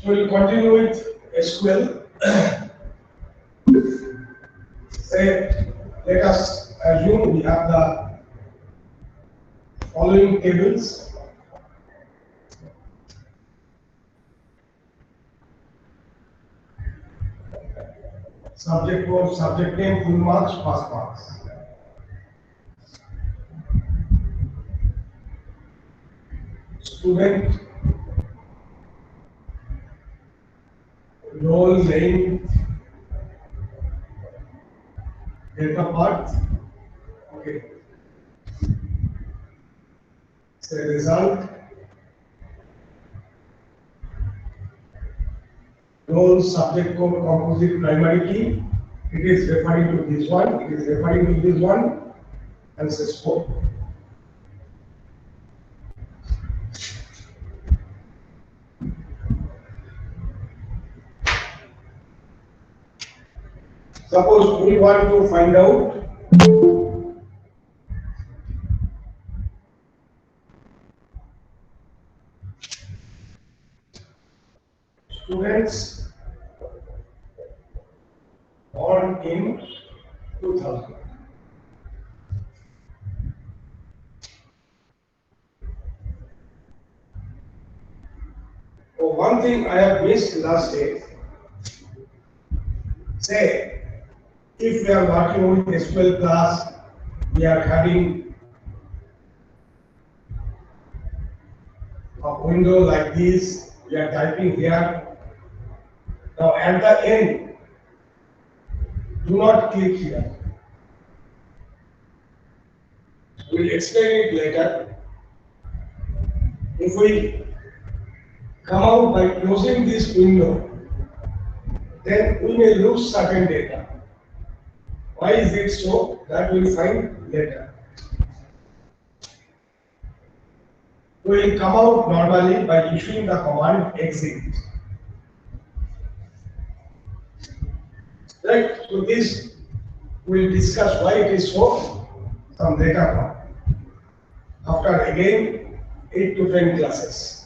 So we'll continue with SQL. Say, let us assume we have the following tables. Subject code, subject name, full marks, pass marks. Student, role, name, date of birth. Okay. Say result. Role, subject code, composite, primary key. It is referring to this one. It is referring to this one, and say scope. Suppose we want to find out students born in 2000. So one thing I have missed last day, say if we are working with SQL class, we are having a window like this, we are typing here. Now at the end, do not click here. We'll explain it later. If we come out by closing this window, then we may lose certain data. Why is it so? That we'll find later. We will come out normally by issuing the command exit. Right? So this we'll discuss why it is so some later on. After again 8 to 10 classes.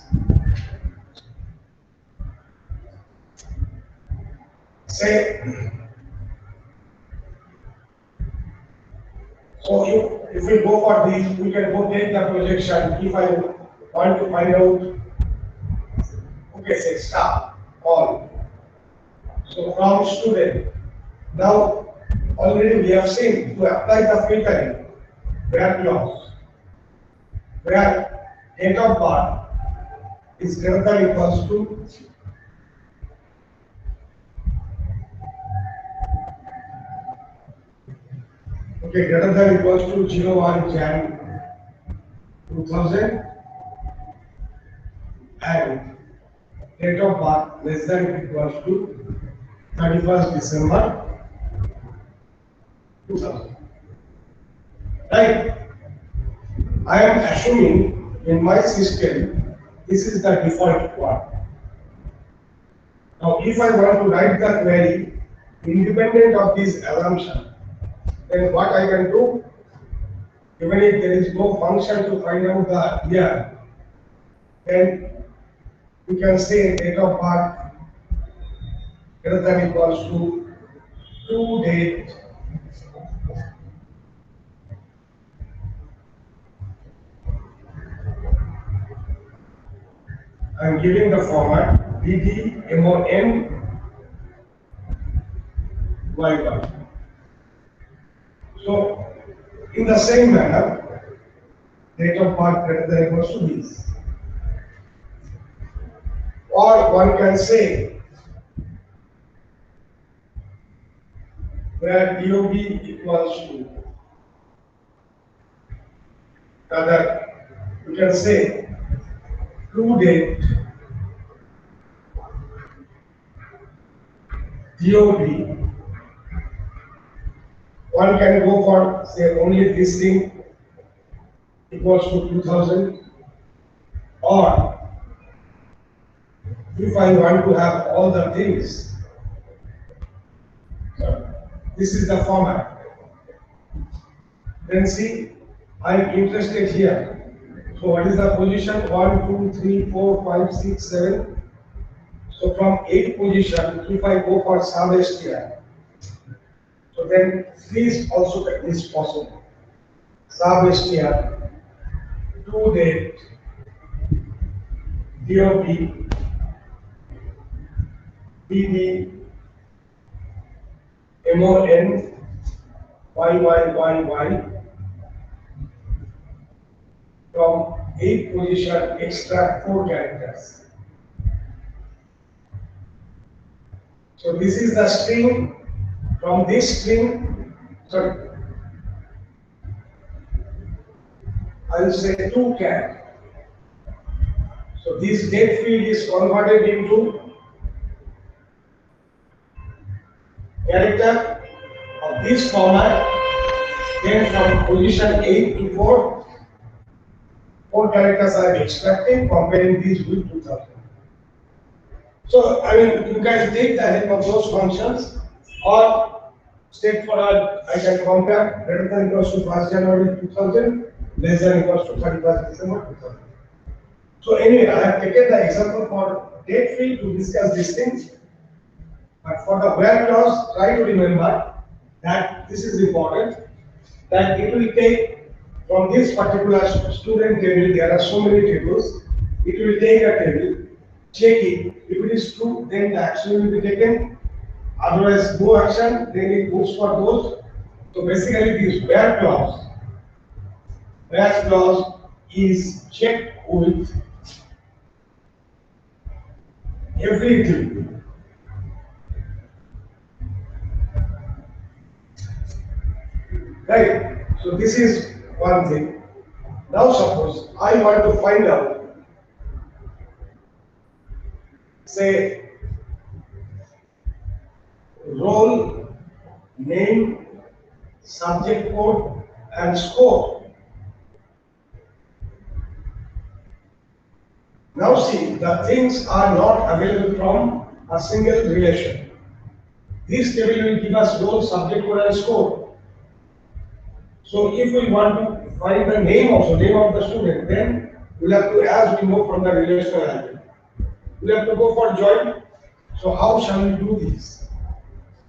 Say, so if we go for this, we can go take the projection. If I want to find out, okay, say stop, all. So from student, now already we have seen to apply the filtering, where clause, where date of birth is greater than equals to greater than equals to 01 Jan 2000 and date of birth less than equals to 31st December 2000. Right? I am assuming in my system this is the default one. Now if I want to write the query independent of this assumption, then what I can do, even if there is no function to find out the year, then you can say date of birth greater than equals to date I'm giving the format DBMS Lecture. So, in the same manner, date of birth greater than equals to this. Or one can say where DOB equals to rather you can say true date DOB. One can go for say only this thing equals to 2000, or if I want to have all the things, this is the format. Then see, I am interested here. So what is the position? 1, 2, 3, 4, 5, 6, 7. So from 8 position, if I go for sub str, so then this also is possible. Sub str, due date, DOB, BD, MON, YYYY, from 8 position, extract 4 characters. So this is the string. From this string, sorry, I will say 2 char. So this date field is converted into character of this format. Then from position 8 to 4, 4 characters I am extracting, comparing these with 2000. So I mean, you can take the help of those functions, or straightforward, I can compare greater than equals to 1st January 2000, less than equals to 31st December 2000. So anyway, I have taken the example for date field to discuss these things. But for the where clause, try to remember that this is important, that it will take from this particular student table, there are so many tables, it will take a table, check it, if it is true, then the action will be taken, otherwise no action, then it goes for those. So basically this where clause is checked with everything. Right? So this is one thing. Now suppose I want to find out, say, role, name, subject code, and score. Now see, the things are not available from a single relation. This table will give us role, subject code, and score. So if we want to find the name also, name of the student, then we'll have to, as we know from the relational algebra, we'll have to go for join. So how shall we do this?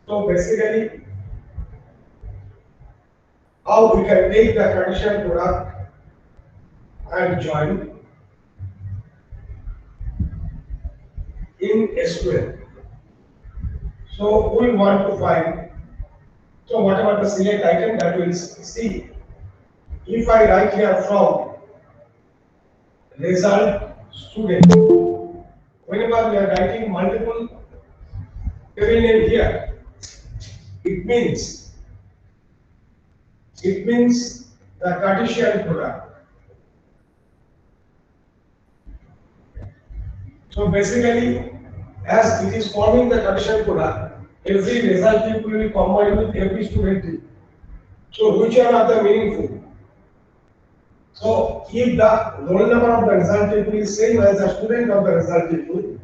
So basically, how we can take the condition product and join in SQL. So we want to find, so whatever the select item that we will see, if I write here from result student, whenever we are writing multiple table name here, it means the Cartesian product. So basically, as it is forming the Cartesian product, every result table will be combined with every student table. So which one are the meaningful? So if the roll number of the result table is same as the student of the result table,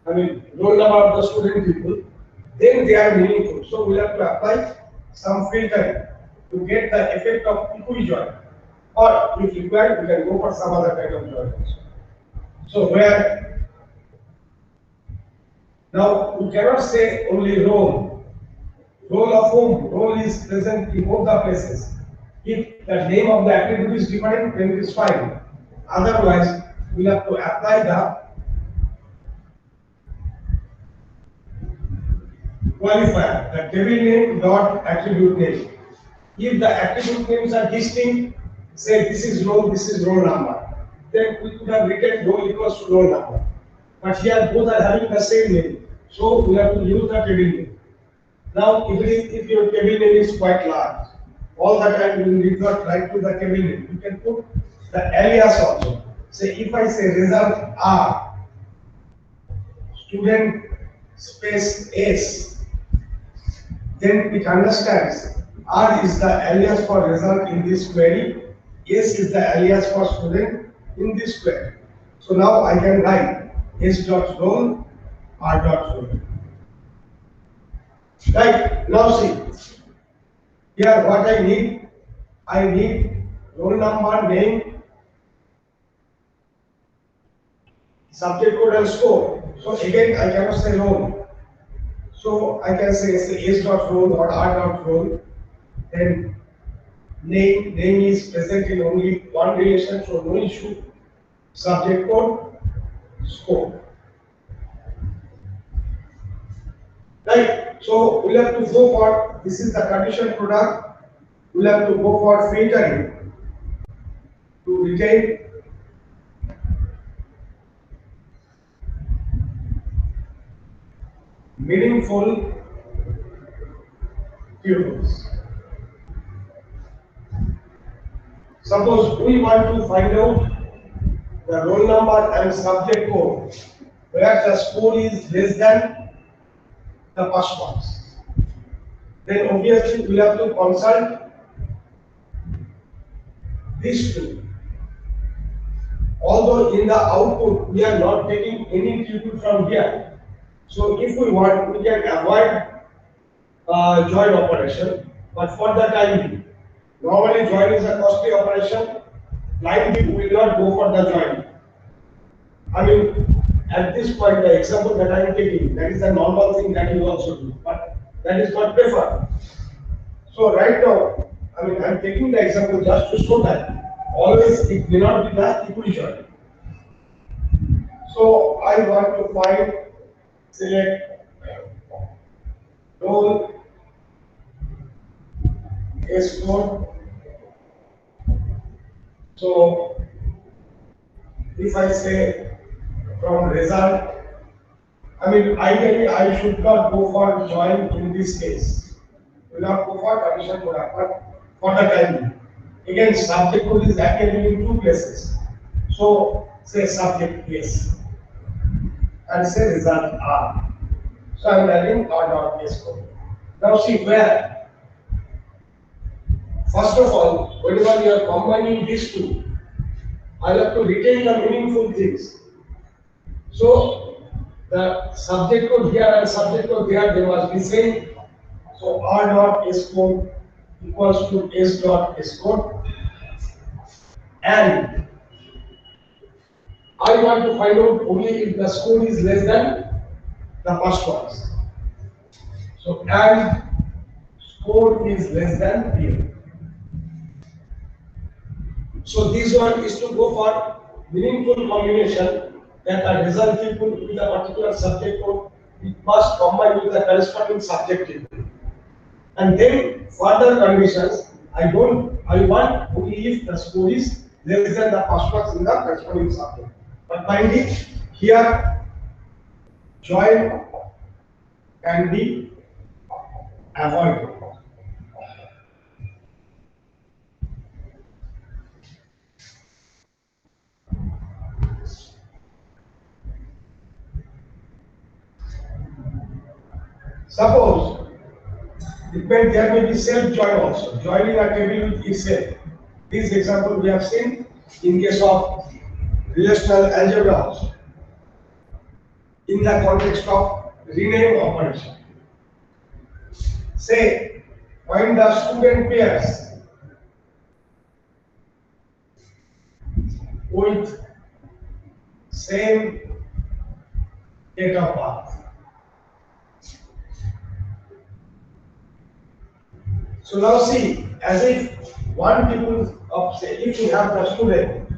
I mean roll number of the student table, then they are meaningful. So we have to apply some filter to get the effect of equijoin, or if required, we can go for some other kind of join. So where now we cannot say only role. Role of whom? Role is present in both the places. If the name of the attribute is different, then it is fine. Otherwise, we have to apply the qualifier, the table name dot attribute name. If the attribute names are distinct, say this is roll number, then we could have written roll equals to roll number. But here both are having the same name, so we have to use the table name. Now, if your table name is quite large, all the time you need not write to the table name. You can put the alias also. Say if I say result R, student space S, then it understands R is the alias for result in this query, S is the alias for student in this query. So now I can write S dot roll, R dot roll. Right, now see, here what I need roll number, name, subject code and score. So again, I cannot say role. So I can say s dot role or r dot role. Then name is present in only one relation, so no issue. Subject code, scope. Right. So we'll have to go for, this is the condition product. We'll have to go for filtering to retain meaningful tuples. Suppose we want to find out the roll number and subject code where the score is less than the first ones. Then obviously we have to consult these two. Although in the output we are not taking any tuple from here. So if we want, we can avoid join operation, but for the time being, normally join is a costly operation. Blindly we will not go for the join. I mean, at this point, the example that I am taking, that is a normal thing that you also do, but that is not preferred. So right now, I mean, I am taking the example just to show that always it may not be the equation. So I want to find, select role S code. So if I say from result, I mean, ideally I should not go for join in this case. Will not go for condition product, but for the time being. Again, subject code is actually in two places. So say subject yes, and say result R. So I am adding R dot S code. Now see where. First of all, whenever you are combining these two, I have to retain the meaningful things. So the subject code here and subject code here, they must be same. So R dot S code equals to S dot S code. And I want to find out only if the score is less than the first ones. So and score is less than 0. So this one is to go for meaningful combination that the result tuple with a particular subject code, it must combine with the corresponding subject tuple. And then further conditions, I want only if the score is less than the first ones in the corresponding subject. But mind it, here join can be avoided. Suppose there may be self-join also, joining a table with itself. This example we have seen in case of relational algebra also, in the context of rename operation. Say, find the student pairs with same date of birth. So now see, as if one people of say, if we have the student,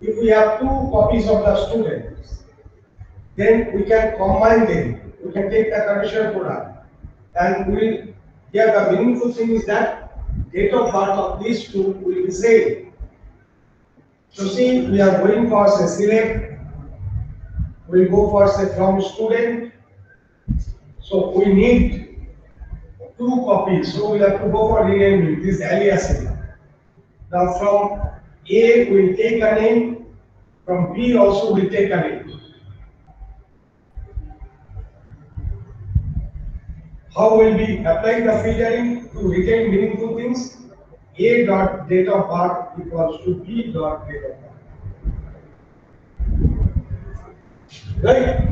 if we have two copies of the students, then we can combine them. We can take the conditional product, and we will. Here the meaningful thing is that date of birth of these two will be same. So see, we are going for say select. We will go for say from student. So we need two copies. So we have to go for renaming this aliasing. Now from A we will take a name. From B also we will take a name. How will we apply the filtering to retain meaningful things? A dot date of birth equals to B dot date of birth. Right?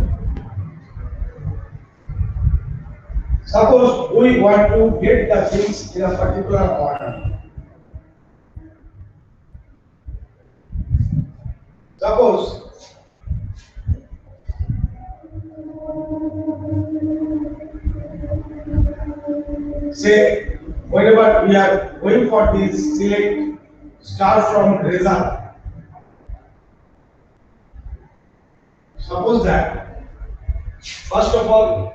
Suppose we want to get the things in a particular order. Suppose say whenever we are going for this select star from result. Suppose that first of all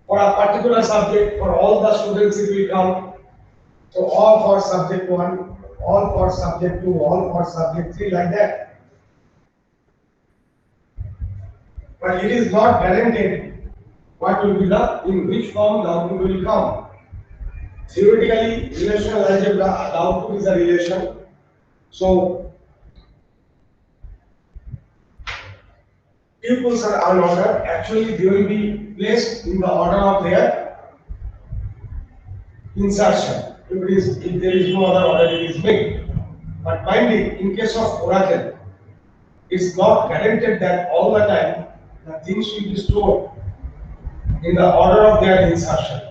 for a particular subject for all the students it will come. So all for subject 1, all for subject 2, all for subject 3 like that. But it is not guaranteed what will be the in which form the output will come. Theoretically, relational algebra, the output is a relation. So tuples are unordered. Actually, they will be placed in the order of their insertion. If there is no other order, it is made. But finally, in case of Oracle, it's not guaranteed that all the time the things will be stored in the order of their insertion.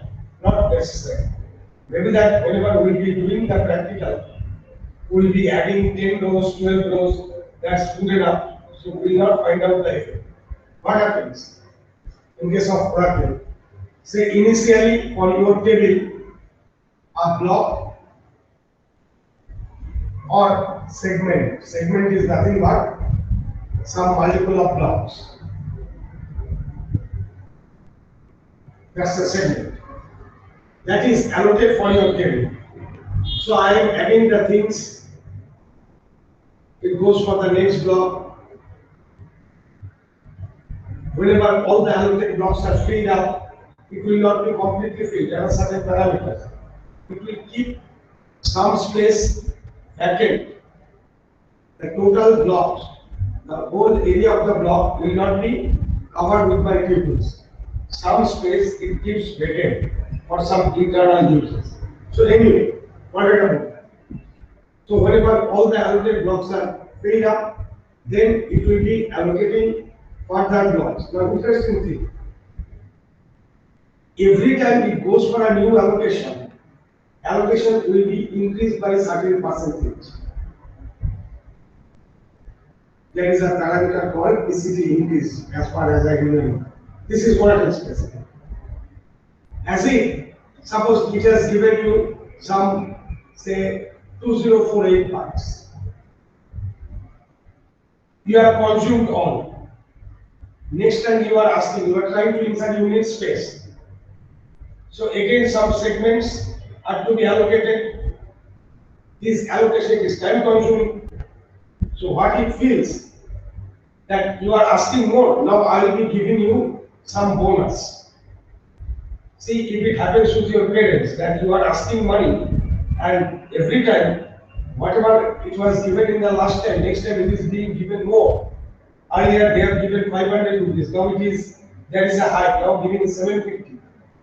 Not necessary. Maybe that whenever we will be doing the practical, we will be adding 10 rows, 12 rows, that's good enough. So we will not find out the effect. What happens in case of Oracle? Say initially for your table, a block or segment. Segment is nothing but some multiple of blocks. That's the segment. That is allotted for your table. So I am adding the things. It goes for the next block. Whenever all the allocated blocks are filled up, it will not be completely filled. There are certain parameters. It will keep some space vacant. The total blocks, the whole area of the block will not be covered with my tuples. Some space it keeps vacant for some internal uses. So anyway, forget about that. So whenever all the allocated blocks are filled up, then it will be allocating further blocks. Now interesting thing. Every time it goes for a new allocation, allocation will be increased by certain percentage. There is a parameter called PCT increase as far as I remember. This is what is specific. As if, suppose it has given you some, say, 2048 parts. You have consumed all. Next time you are asking, you are trying to insert unit space. So again, some segments are to be allocated. This allocation is time consuming. So what it feels that you are asking more. Now I will be giving you some bonus. See, if it happens with your parents that you are asking money and every time whatever it was given in the last time, next time it is being given more. Earlier they have given 500 rupees, now it is, there is a hike, now giving 750.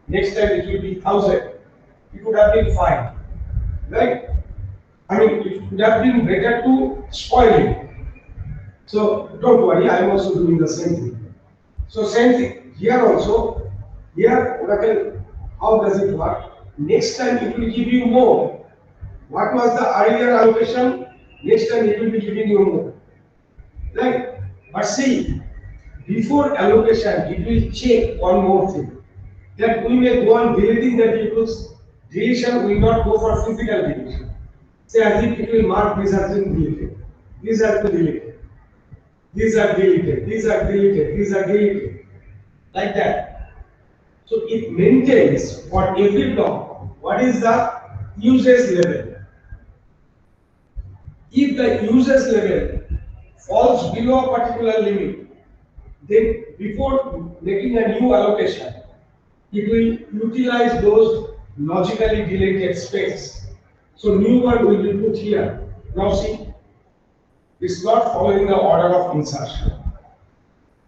Next time it will be 1000. It would have been fine, right? I mean, it would have been better to spoil it. So don't worry, I am also doing the same thing. So same thing, here also, here Oracle, how does it work? Next time it will give you more. What was the earlier allocation? Next time it will be giving you more. Right? But see, before allocation, it will check one more thing. That we may go on deleting the tuples. Deletion will not go for physical deletion. Say as if it will mark these have been deleted. These have been deleted. These are deleted. These are deleted. These are deleted. Like that. So it maintains for every block what is the usage level. If the usage level falls below a particular limit, then before making a new allocation, it will utilize those logically deleted space. So new one will be put here. Now see, it's not following the order of insertion.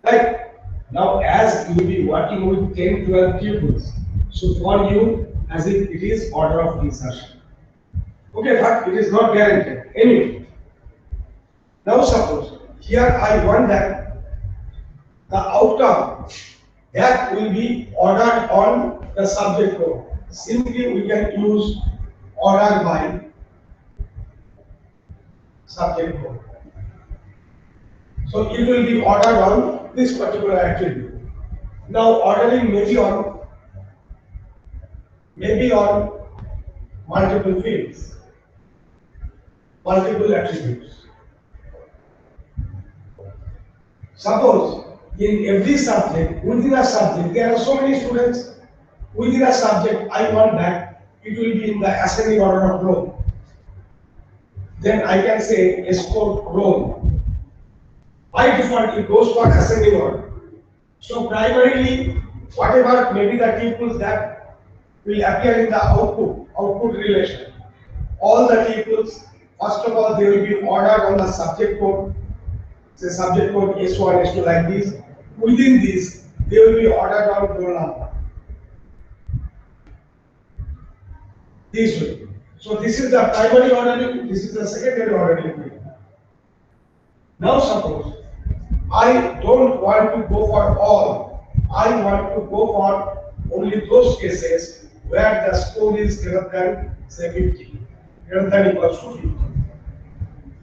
Right? Now as you will be working with 10, 12 tuples, so for you as if it is order of insertion. Okay, but it is not guaranteed. Anyway, now suppose here I want that the outcome that will be ordered on the subject code. Simply we can use order by subject code. So it will be ordered on this particular attribute. Now ordering maybe on multiple fields, multiple attributes. Suppose in every subject, within a subject, there are so many students. Within a subject, I want that it will be in the ascending order of role. Then I can say escort role. By default, it goes for ascending order. So primarily, whatever maybe the tuples that will appear in the output relation. All the tuples, first of all, they will be ordered on the subject code. Say subject code S1, S2 like this. Within this, they will be ordered on roll number. This way. So this is the primary ordering, this is the secondary ordering. Now suppose I don't want to go for all. I want to go for only those cases where the score is greater than say 50, greater than equals to 50.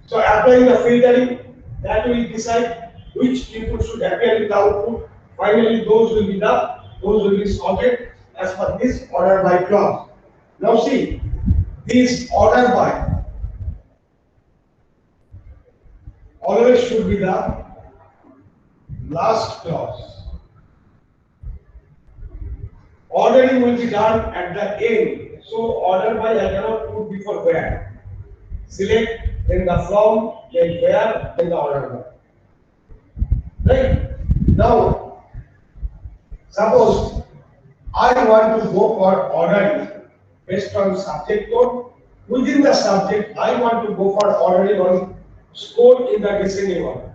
So applying the filtering, that will decide which input should appear in the output. Finally, those will be sorted as per this order by clause. Now see, this order by always should be the last clause. Ordering will be done at the end. So order by I cannot put before where. Select, then the from, then where, then the order by. Right? Now, suppose I want to go for ordering based on subject code. Within the subject, I want to go for ordering on score in the descending order.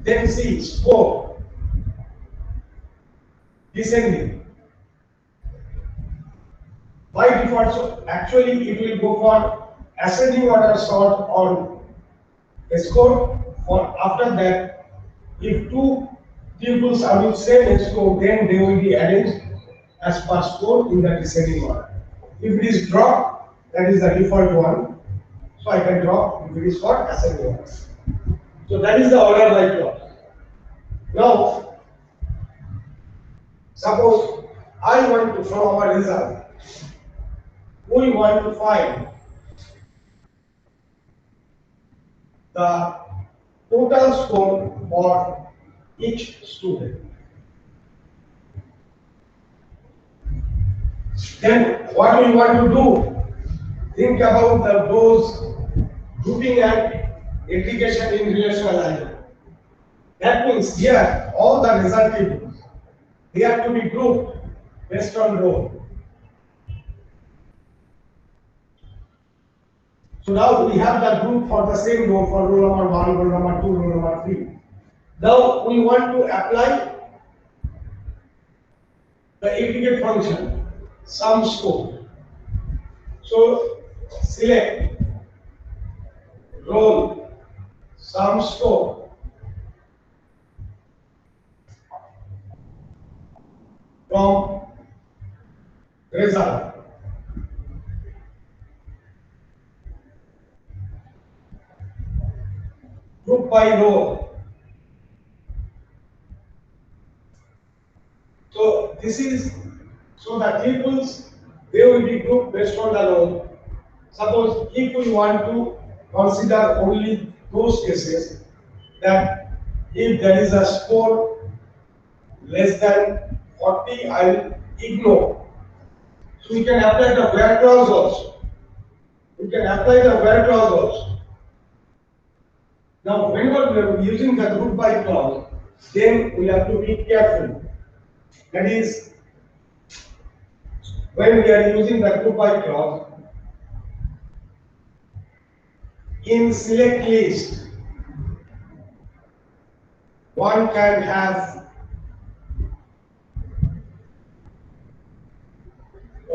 Then see score descending. By default, so actually it will go for ascending order sort on a score. For after that, if two tuples are with same score, then they will be arranged as per score in the descending order. If it is drop, that is the default one. So I can drop if it is for ascending order. So that is the order by clause. Now, suppose I want to, from our result, we want to find the total score for each student. Then what we want to do? Think about those grouping and aggregation in relational algebra. That means here all the result tables, they have to be grouped based on row. So now we have the group for the same row for row number 1, row number 2, row number 3. Now we want to apply the aggregate function sum score. So select roll sum score from result. Group by row. So this is, so the tuples, they will be grouped based on the row. Suppose if we want to consider only those cases that if there is a score less than 40, I will ignore. So we can apply the where clause also. We can apply the where clause also. Now, whenever we are using the group by clause, then we have to be careful. That is, when we are using the group by clause, in select list, one can have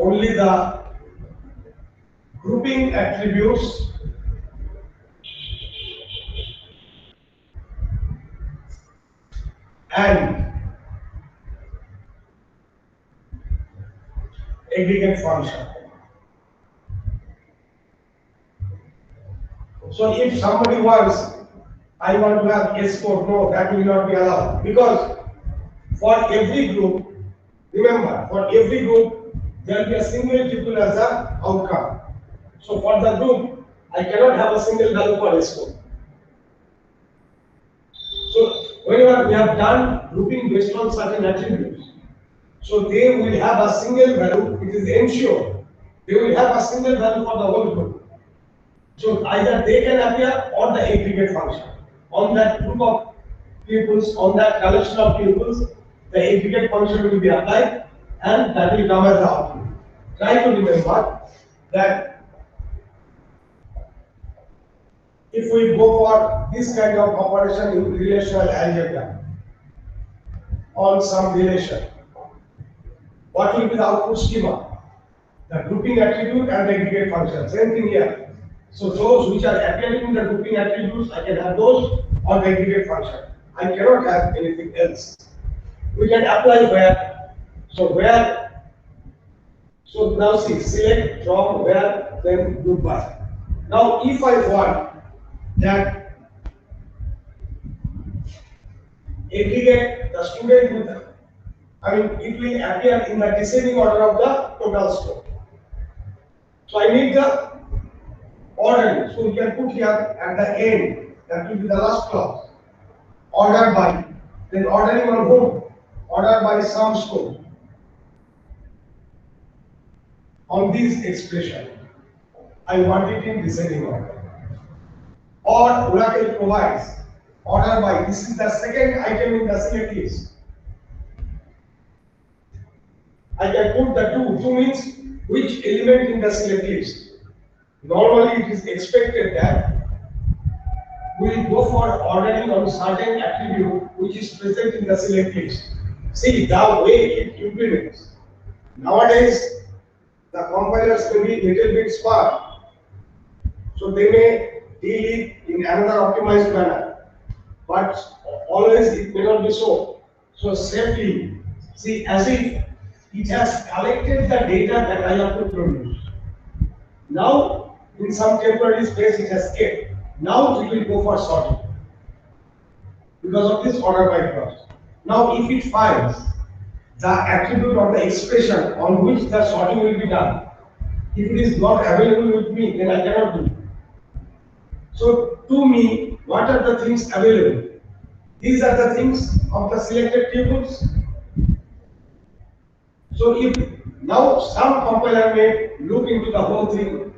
only the grouping attributes and aggregate function. So if somebody wants I want to have S code. No, that will not be allowed. Because for every group, remember, for every group, there will be a single tuple as the outcome. So for the group, I cannot have a single value for S code. So whenever we have done grouping based on certain attributes, so they will have a single value, it is ensured. They will have a single value for the whole group. So either they can appear or the aggregate function. On that group of pupils, on that collection of pupils, the aggregate function will be applied and that will come as the output. Try to remember that if we go for this kind of operation in relational algebra on some relation, what will be the output schema? The grouping attribute and the aggregate function. Same thing here. So those which are appearing in the grouping attributes, I can have those or the aggregate function. I cannot have anything else. We can apply where. So where. So now see, select from where, then group by. Now if I want that aggregate the student with, I mean, it will appear in the descending order of the total score. So I need the ordering. So we can put here at the end, that will be the last clause. Ordered by, then ordering on whom? Ordered by some score. On this expression, I want it in descending order. Or Oracle provides order by, this is the second item in the select list. I can put the two means which element in the select list. Normally it is expected that we will go for ordering on certain attribute which is present in the select list. See the way it implements. Nowadays, the compilers may be little bit smart, so they may deal it in another optimized manner, but always it may not be so. So safely, see as if it has collected the data that I have to produce. Now, in some temporary space it has kept. Now it will go for sorting because of this order by clause. Now, if it finds the attribute or the expression on which the sorting will be done, if it is not available with me, then I cannot do it. So, to me, what are the things available? These are the things of the selected tuples. So, if now some compiler may look into the whole thing,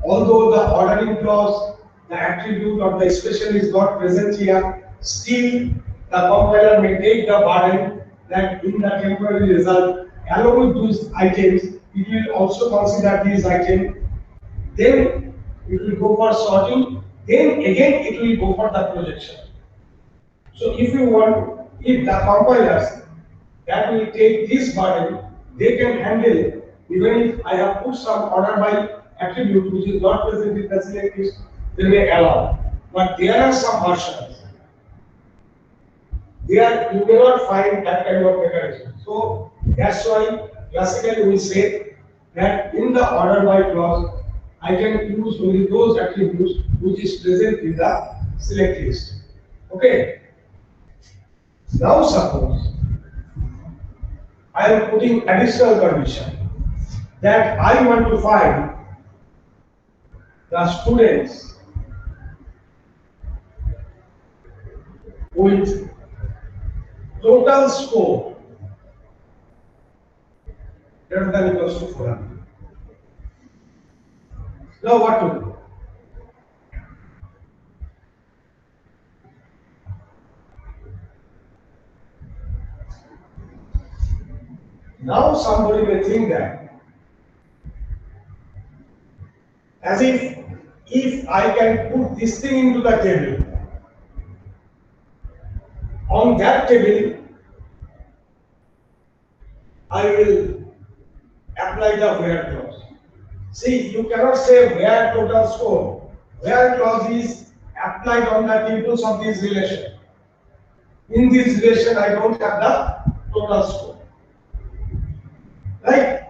although the ordering clause, the attribute or the expression is not present here, still the compiler may take the burden that in the temporary result, along with those items, it will also consider these items. Then it will go for sorting. Then again it will go for the projection. So if you want, if the compilers that will take this burden, they can handle even if I have put some order by attribute which is not present in the select list, they may allow. But there are some versions. There you may not find that kind of mechanism. So that's why classically we say that in the order by clause, I can use only those attributes which is present in the select list. Okay. Now suppose I am putting additional condition that I want to find the students with total score greater than equals to 400. Now what to do? Now somebody may think that as if I can put this thing into the table, on that table I will apply the where clause. See, you cannot say where total score. Where clause is applied on the tuples of this relation. In this relation, I don't have the total score. Right?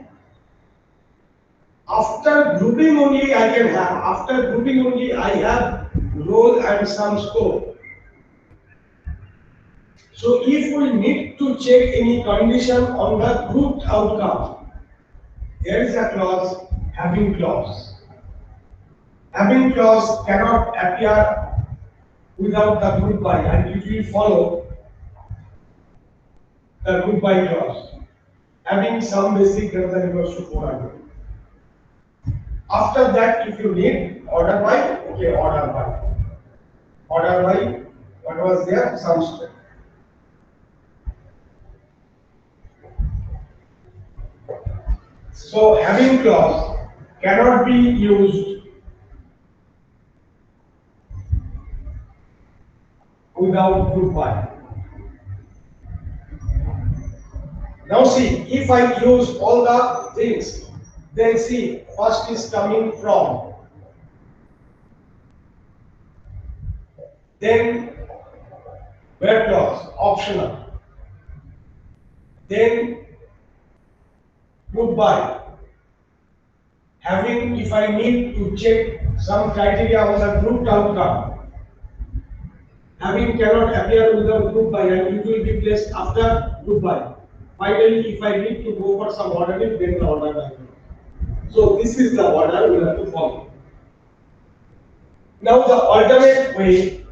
After grouping only I can have. After grouping only I have roll and some score. So if we need to check any condition on the grouped outcome, there is a clause, having clause. Having clause cannot appear without the group by, and it will follow the group by clause. Having some basic greater than equals to 400. After that, if you need order by, okay, order by. Order by, what was there? Some string. So having clause cannot be used without group by. Now see, if I use all the things, then see, first is coming from, then where clause, optional, then group by. Having, if I need to check some criteria on the grouped outcome, having cannot appear without group by, and it will be placed after group by. Finally, if I need to go for some ordering, then the order by. So this is the order we have to follow. Now the alternate way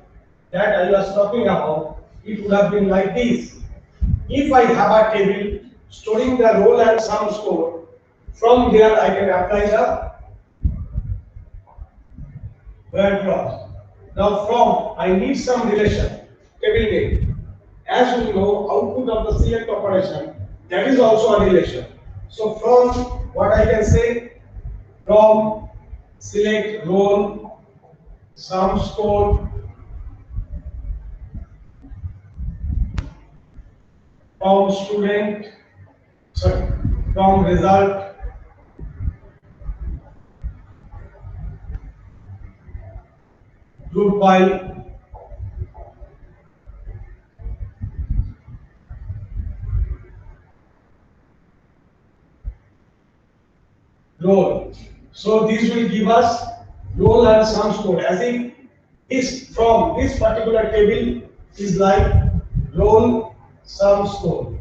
that I was talking about, it would have been like this. If I have a table storing the roll and sum score, from there I can apply the where clause. Now from, I need some relation, table name. As we know, output of the select operation, that is also a relation. So from, what I can say, from select roll, sum score, from student, sorry, from result, group by, roll. So these will give us roll and sum score, as if this from this particular table is like roll sum score.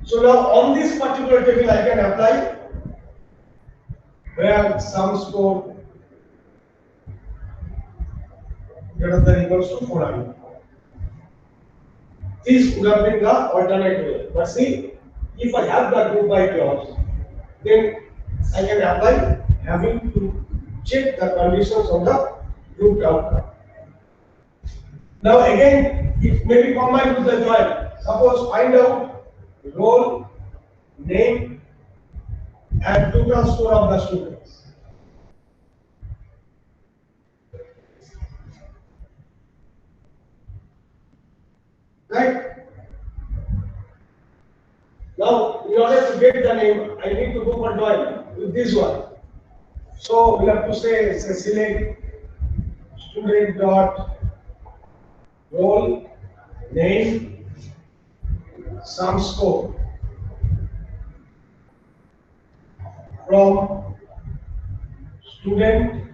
So now on this particular table I can apply where sum score greater than equals to 400. This would have been the alternate way. But see, if I have the group by clause, then I can apply having to check the conditions on the grouped outcome. Now again, it may be combined with the join. Suppose find out roll, name, and total score of the students. Right? Now, in order to get the name, I need to go for join with this one. So we have to say select student dot roll, name, sum score from student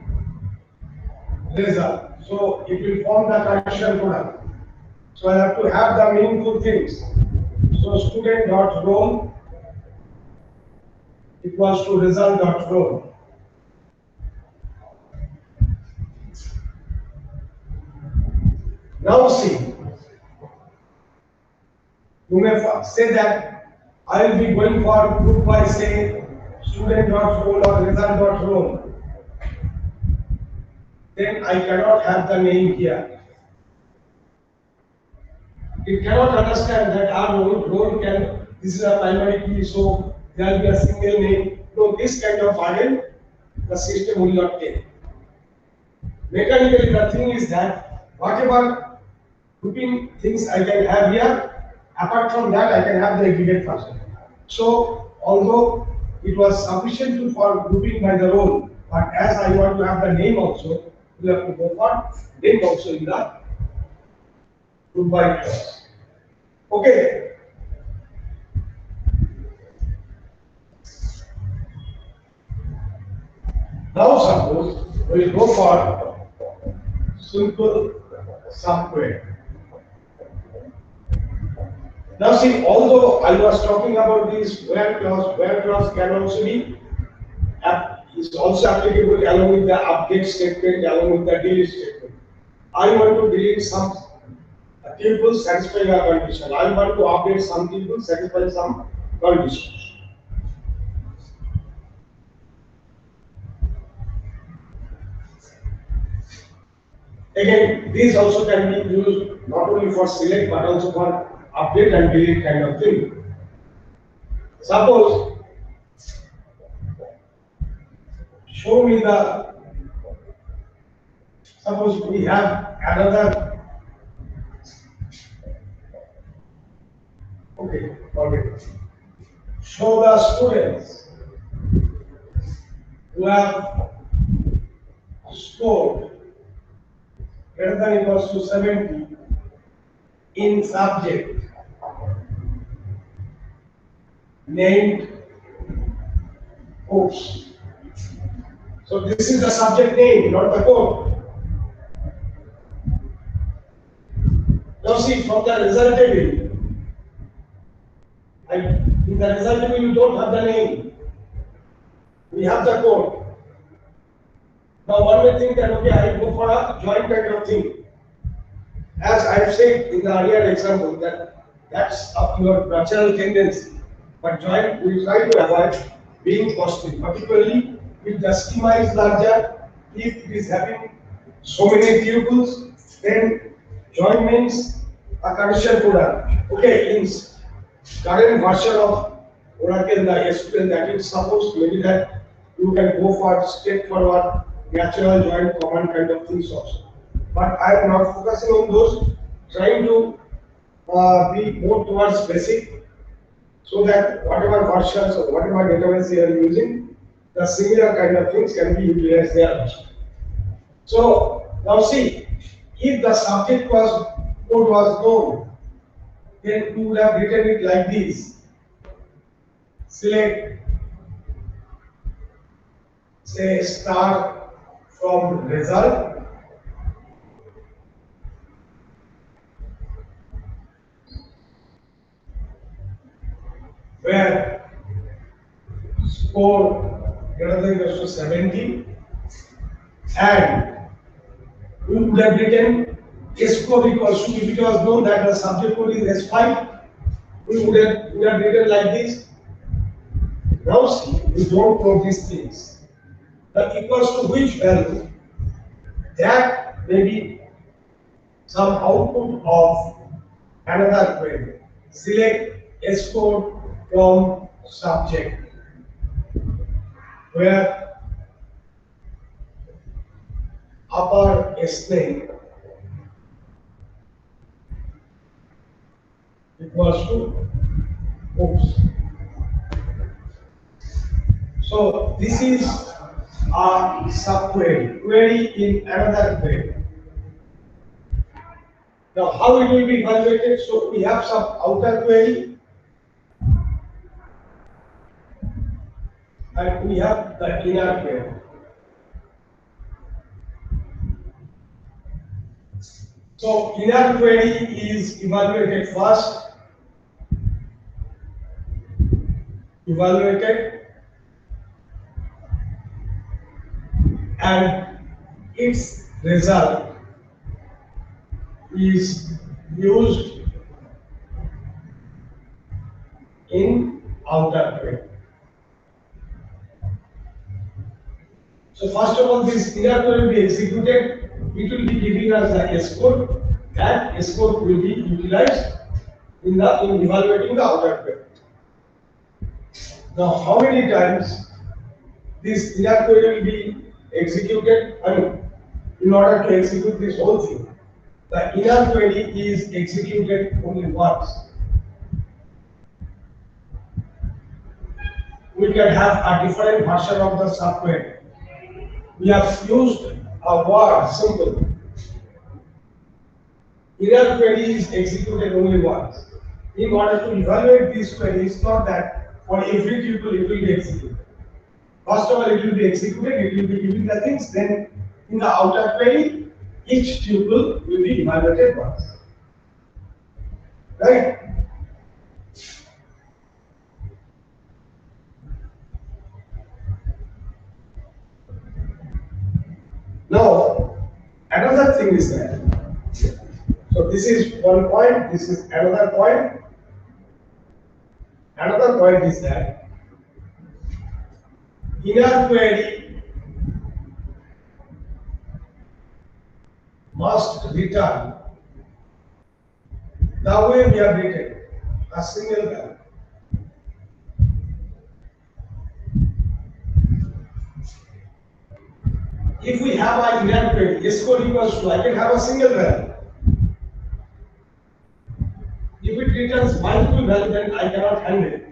result. So it will form the condition product. So I have to have the meaningful things. So student dot roll equals to result dot roll. Now see, you may say that I will be going for group by say student dot roll or result dot roll. Then I cannot have the name here. It cannot understand that our role can, this is a primary key, so there will be a single name. No, this kind of burden the system will not take. Mechanically, the thing is that whatever grouping things I can have here, apart from that, I can have the aggregate function. So, although it was sufficient for grouping by the role, but as I want to have the name also, we have to go for name also in the group by clause. Okay. Now suppose we will go for simple subquery. Now see, although I was talking about this where clause can also be is also applicable along with the update statement, along with the delete statement. I want to delete some tuple satisfying a condition. I want to update some tuple satisfying some conditions. Again, these also can be used not only for select but also for update and delete kind of thing. Suppose, show me the, suppose we have another, okay, forget. Show the students who have scored greater than equals to 70 in subject named course. So this is the subject name, not the code. Now see, from the result table, in the result table you don't have the name. We have the code. Now one may think that okay, I go for a joint kind of thing. As I have said in the earlier example, that's your natural tendency. But joint, we try to avoid being costly, particularly if the schema is larger, if it is having so many tuples, then join means a condition product. Okay, in current version of Oracle, the SQL, that is supposed maybe that you can go for straightforward natural join command kind of things also. But I am not focusing on those, trying to be more towards basic, so that whatever versions or whatever database you are using, the similar kind of things can be utilized there. So now see, if the subject code was known, then we would have written it like this. Select, say, start from result, where score greater than equals to 70, and we would have written S code equals to, if it was known that the subject code is S5, we would have written like this. Now see, we don't know these things. The equals to which value, that may be some output of another query. Select S code from subject, where upper S name equals to oops. So this is a subquery, query in another query. Now how it will be evaluated? So we have some outer query and we have the inner query. So inner query is evaluated first, and its result is used in outer query. So first of all, this inner query will be executed. It will be giving us the S code. That S code will be utilized in evaluating the outer query. Now, how many times this inner query will be executed? In order to execute this whole thing, the inner query is executed only once. We can have a different version of the subquery. We have used a word simple. Inner query is executed only once. In order to evaluate this query, it's not that for every tuple it will be executed. First of all, it will be executed, it will be giving the things, then in the outer query, each tuple will be evaluated once. Right? Now, another thing is that, so this is one point, this is another point. Another point is that inner query must return the way we have written a single value. If we have an inner query, SQL equals to, I can have a single value. If it returns multiple value, then I cannot handle it.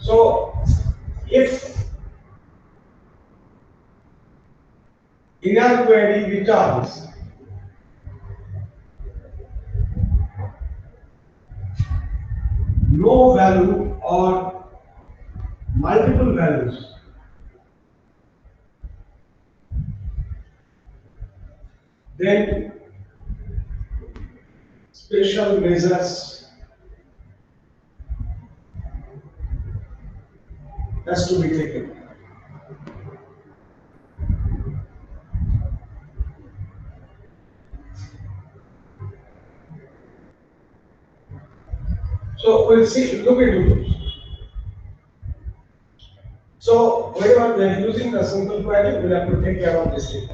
So, if inner query returns no value or multiple values, then special measures has to be taken. So we'll see, look into those. So whenever we are using the simple query, we'll have to take care of this thing.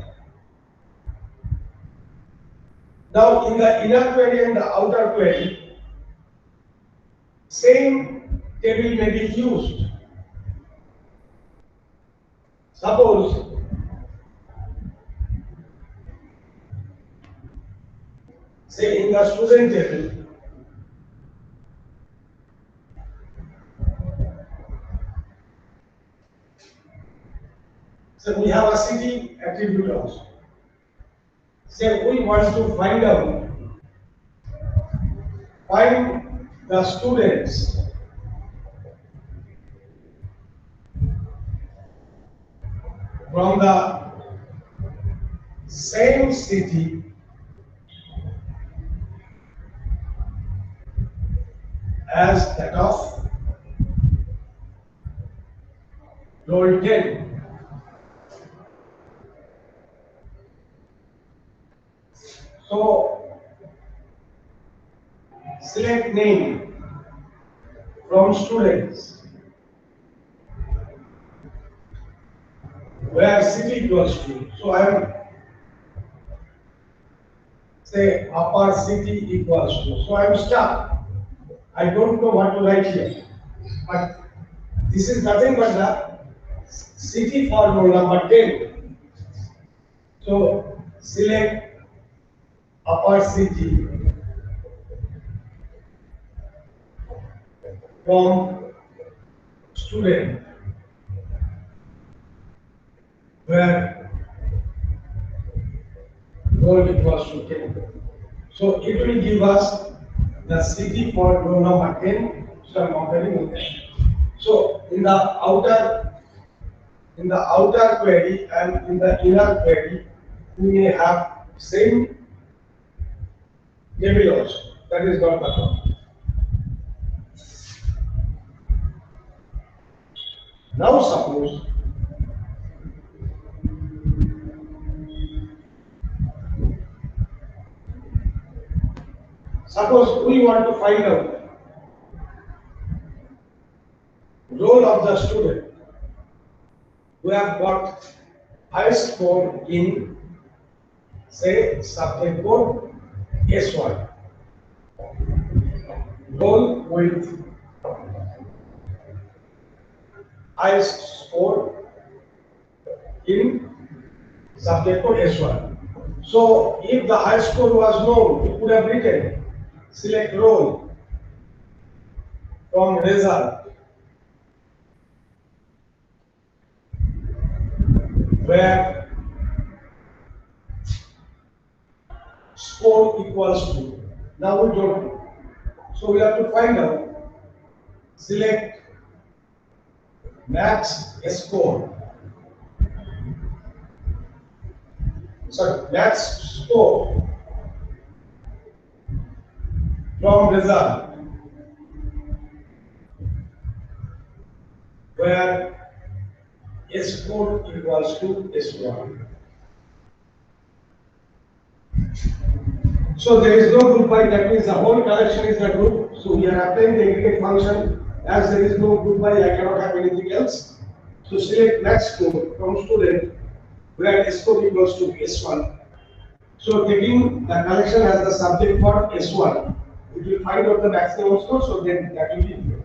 Now in the inner query and the outer query, same table may be used. Suppose say in the student table, so we have a city attribute also. Say we want to find the students from the same city as that of roll 10. So select name from students where city equals to. So I am say upper city equals to. So I am stuck. I don't know what to write here. But this is nothing but the city for roll number 10. So select upper city from student where roll equals to 10. So it will give us the city for row number 10. So I'm comparing with that. So in the outer query and in the inner query, we may have same table also. That is not the problem. Now suppose we want to find out role of the student who have got highest score in, say, subject code S1. Role with highest score in subject code S1. So if the high score was known, we could have written select role from result where score equals to. Now we don't know. So we have to find out, select max score. Sorry, max score from result where S4 equals to S1. So there is no group by, that means the whole collection is a group. So we are applying the aggregate function. As there is no group by, I cannot have anything else. So select next score from student where S4 equals to S1. So taking the collection as the subject for S1, it will find out the maximum score, so then that will be good.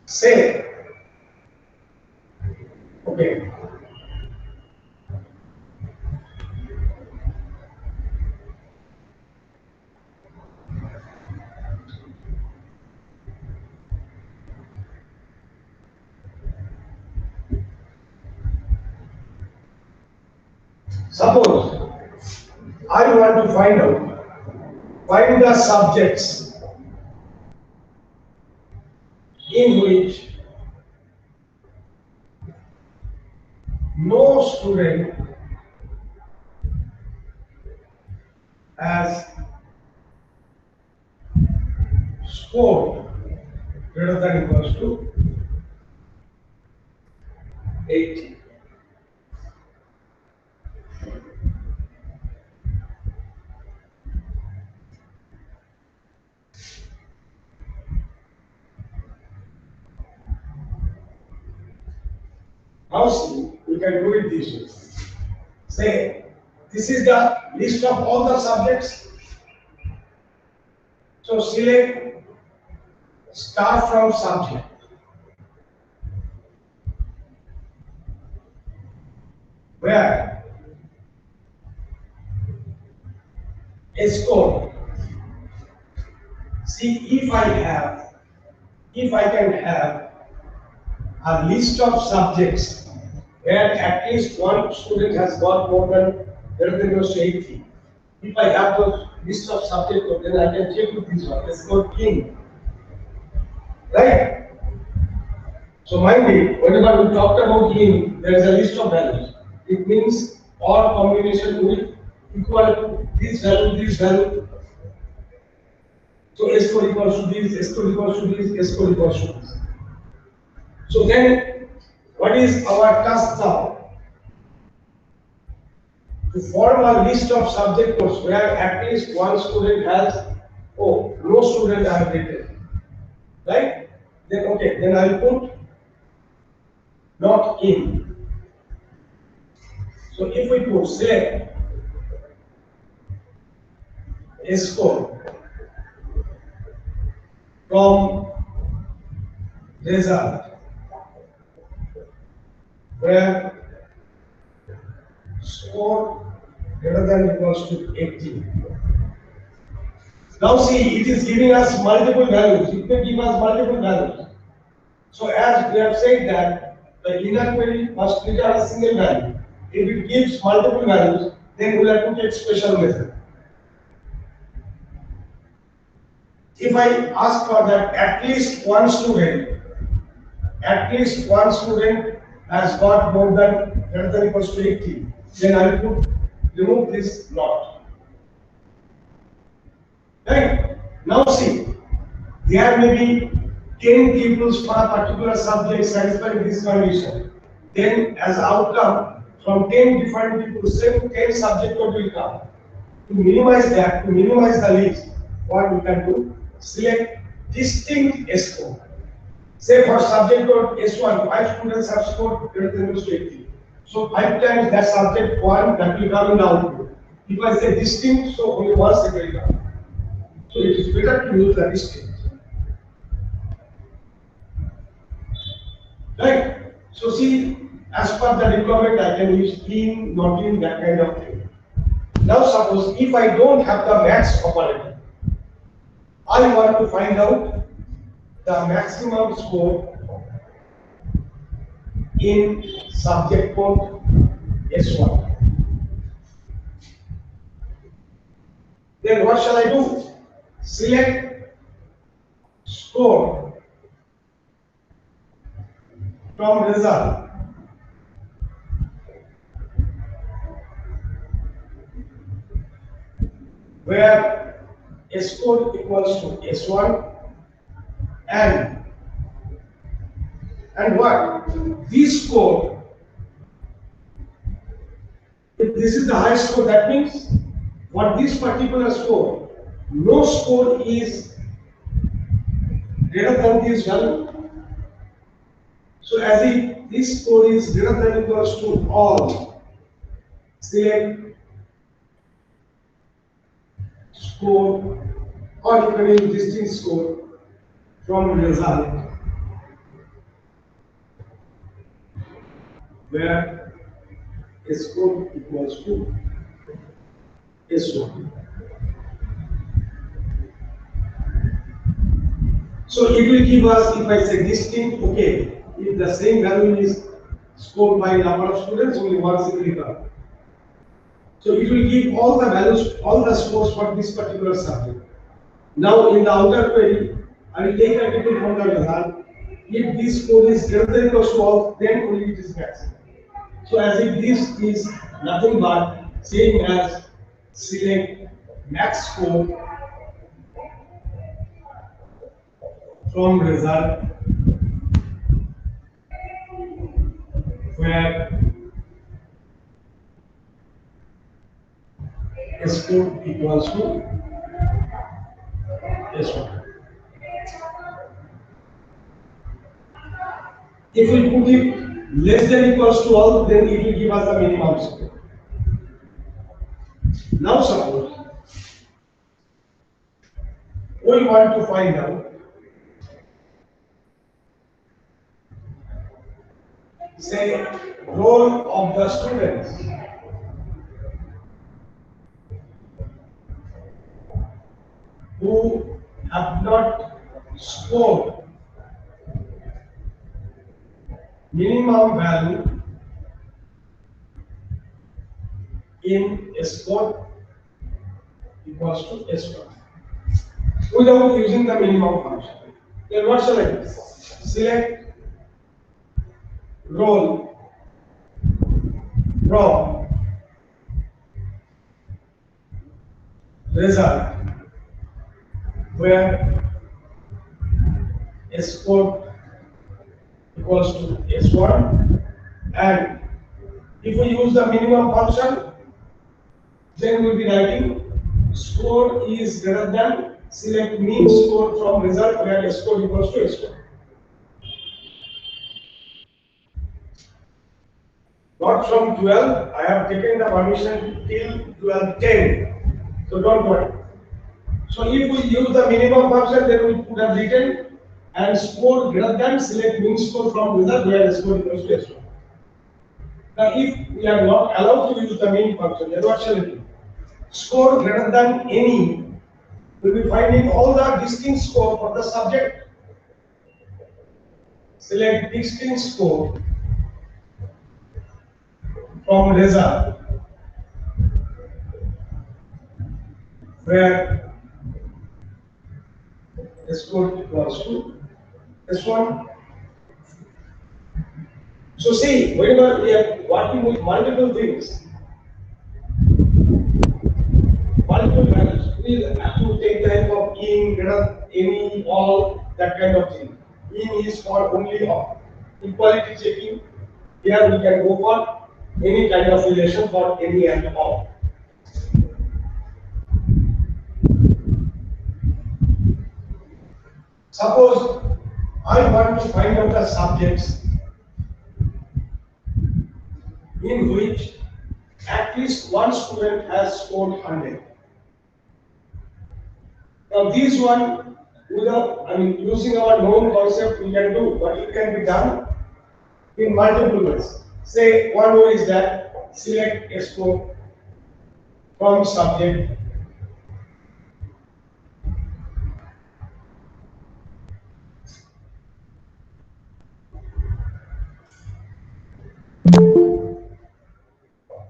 Say, okay, suppose I want to find the subjects in which no student has scored greater than equals to 80. Now see, we can do it this way. Say, this is the list of all the subjects. So select start from subject. Where a score. See, if I can have a list of subjects where at least one student has got more than greater than equals to 80. If I have the list of subjects, then I can check with this one. Let's go king. Right? So mind it, whenever we talked about king, there is a list of values. It means all combination with equal to this value. So S4 equals to this, S2 equals to this, S4 equals to this. So then, what is our task now? To form a list of subject codes where at least one student has, no student I have written. Right? Then okay, then I'll put not in. So if we put select S4 from result where score greater than equals to 80. Now see, it is giving us multiple values. It may give us multiple values. So as we have said that the inner query must return a single value. If it gives multiple values, then we'll have to take special method. If I ask for that at least one student has got more than greater than equals to 80, then I will remove this not. Right? Now see, there may be 10 pupils for a particular subject satisfying this condition. Then as outcome, from 10 different people, same 10 subject code will come. To minimize that, to minimize the list, what we can do? Select distinct S4. Say for subject code S1, 5 students have scored greater than equals to 80. So 5 times that subject 1, that will come in the output. If I say distinct, so only one second will come. So it is better to use the distinct. Right? So see, as per the requirement, I can use in, not in, that kind of thing. Now suppose if I don't have the max operator, I want to find out the maximum score in subject code S1. Then what shall I do? Select score from result where S score equals to S1 and what? This score, if this is the high score, that means what this particular score, no score is greater than this value. So as if this score is greater than equals to all, select score, or you can use distinct score from result where S score equals to S1. So it will give us, if I say distinct, okay, if the same value is scored by number of students, only one single return. So it will give all the values, all the scores for this particular subject. Now in the outer query, I will take a ticket from the result. If this score is greater than equals to all, then only it is maximum. So as if this is nothing but same as select max score from result where S score equals to S1. If we put it less than equals to all, then it will give us the minimum score. Now suppose we want to find out, say, roll of the students who have not scored minimum value in S score equals to S1 without using the minimum function. Then what shall I do? Select roll from result where S score equals to S1, and if we use the minimum function, then we will be writing score is greater than, select mean score from result where S score equals to S1. Not from 12, I have taken the permission till 12:10, so don't worry. So if we use the minimum function, then we could have written and score greater than, select mean score from result where S score equals to S1. Now if we are not allowed to use the main function, then what shall we do? Score greater than any, we will be finding all the distinct score for the subject. Select distinct score from result where S score equals to S1. So see, whenever we are working with multiple things, multiple values, we have to take the help of in, greater, any, all, that kind of thing. In is for only all. Equality checking, here we can go for any kind of relation for any and all. Suppose I want to find out the subjects in which at least one student has scored 100. Now this one, without, using our known concept we can do, but it can be done in multiple ways. Say one way is that select a score from subject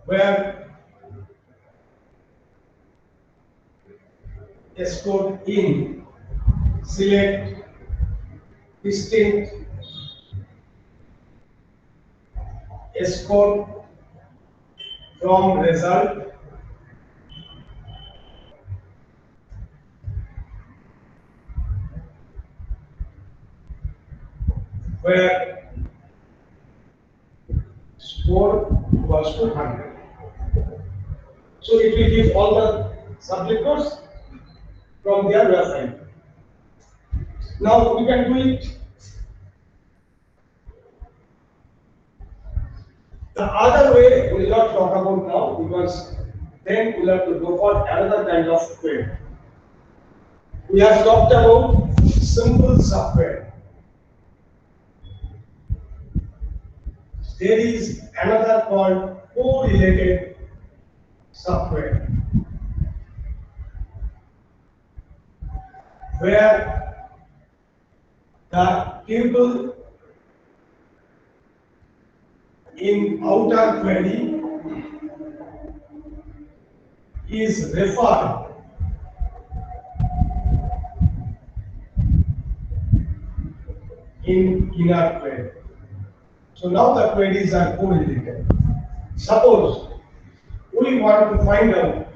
where scored in select distinct score from result where score equals to 100. So it will give all the subject codes from there we are finding. Now we can do it the other way. We will not talk about now because then we will have to go for another kind of query. We have talked about simple software. There is another called correlated software where the table in outer query is referred in inner query. So now the queries are correlated. Suppose we want to find out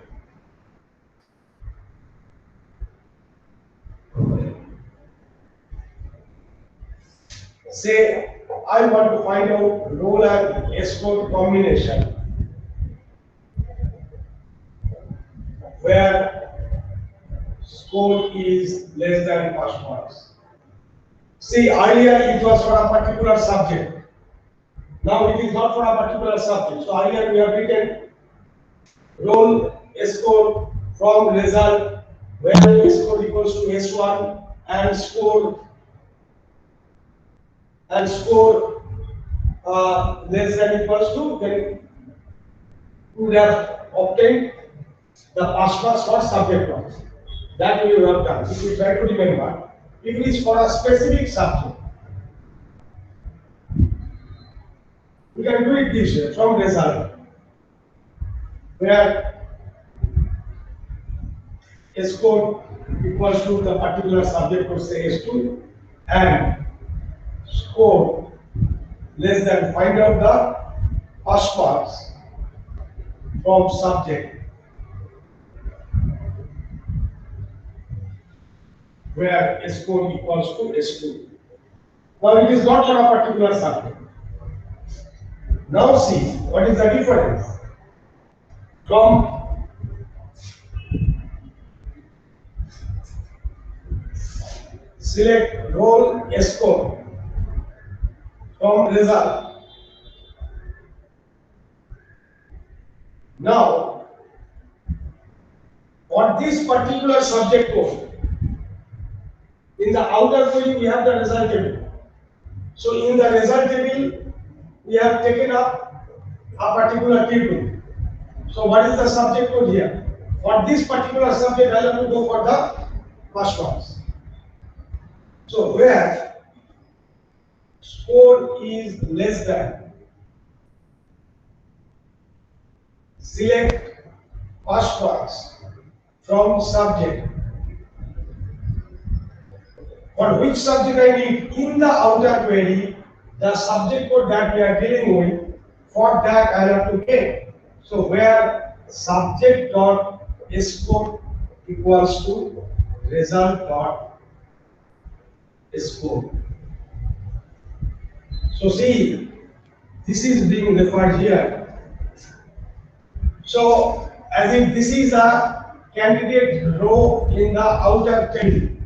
say I want to find out roll and score combination where score is less than first marks. See, earlier it was for a particular subject. Now it is not for a particular subject. So earlier we have written roll score from result where score equals to S1 and score less than equals to, then we would have obtained the pass marks for subject ones. That we would have done. If we try to remember, if it is for a specific subject, we can do it this way from result, where score equals to the particular subject code say S2 and score less than find out the pass marks from subject where score equals to S2. Well, it is not for a particular subject. Now see, what is the difference? From select roll score from result. Now, for this particular subject code, in the outer query we have the result table. So in the result table, we have taken up a particular table. So what is the subject code here? For this particular subject, I have to go for the first ones. So where score is less than, select first ones from subject. For which subject I need in the outer query, the subject code that we are dealing with, for that I have to get. So where subject dot score equals to result dot score. So see, this is being referred here. So as if this is a candidate row in the outer query.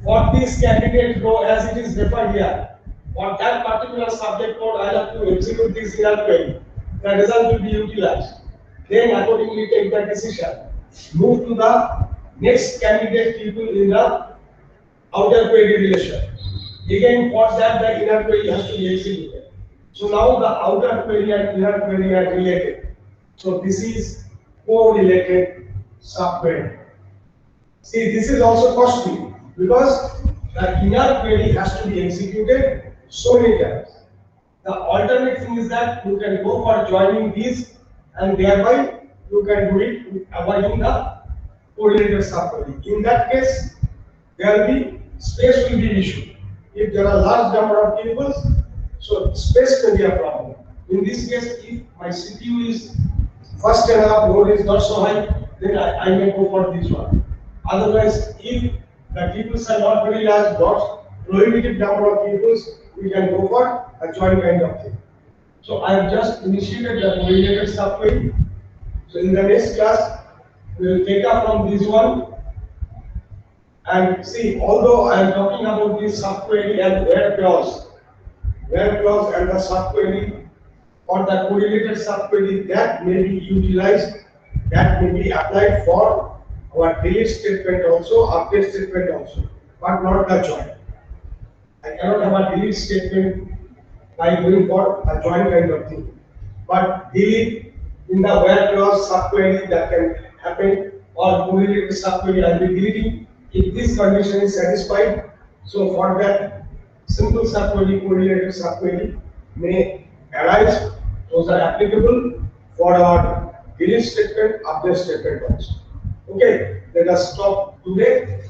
For this candidate row as it is referred here, for that particular subject code I have to execute this inner query. The result will be utilized. Then accordingly take the decision. Move to the next candidate tuple in the outer query relation. Again for that the inner query has to be executed. So now the outer query and inner query are related. So this is correlated subquery. See, this is also costly because the inner query has to be executed so many times. The alternate thing is that you can go for joining these and thereby you can do it with avoiding the correlated subquery. In that case, there will be space will be issue. If there are large number of tables, so space may be a problem. In this case, if my CPU is fast enough, load is not so high, then I may go for this one. Otherwise, if the tables are not very large, not prohibitive number of tables, we can go for a joint kind of thing. So I have just initiated the correlated subquery. So in the next class, we will take up from this one. And see, although I am talking about this subquery and where clause and the subquery or the correlated subquery that may be utilized, that may be applied for our delete statement also, update statement also, but not the join. I cannot have a delete statement by going for a join kind of thing. But delete in the where clause subquery that can happen or correlated subquery I will be deleting if this condition is satisfied. So for that simple subquery, correlated subquery may arise. Those are applicable for our delete statement, update statement also. Okay, let us stop today.